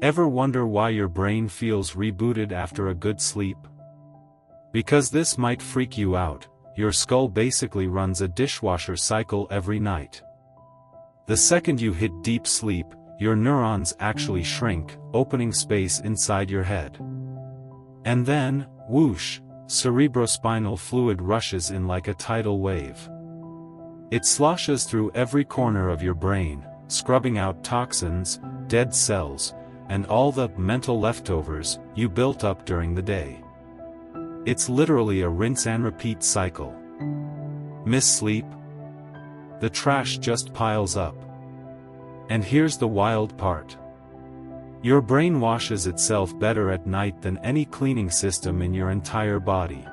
Ever wonder why your brain feels rebooted after a good sleep? Because this might freak you out, your skull basically runs a dishwasher cycle every night. The second you hit deep sleep, your neurons actually shrink, opening space inside your head. And then, whoosh, cerebrospinal fluid rushes in like a tidal wave. It sloshes through every corner of your brain, scrubbing out toxins, dead cells, and all the mental leftovers you built up during the day. It's literally a rinse and repeat cycle. Miss sleep? The trash just piles up. And here's the wild part. Your brain washes itself better at night than any cleaning system in your entire body.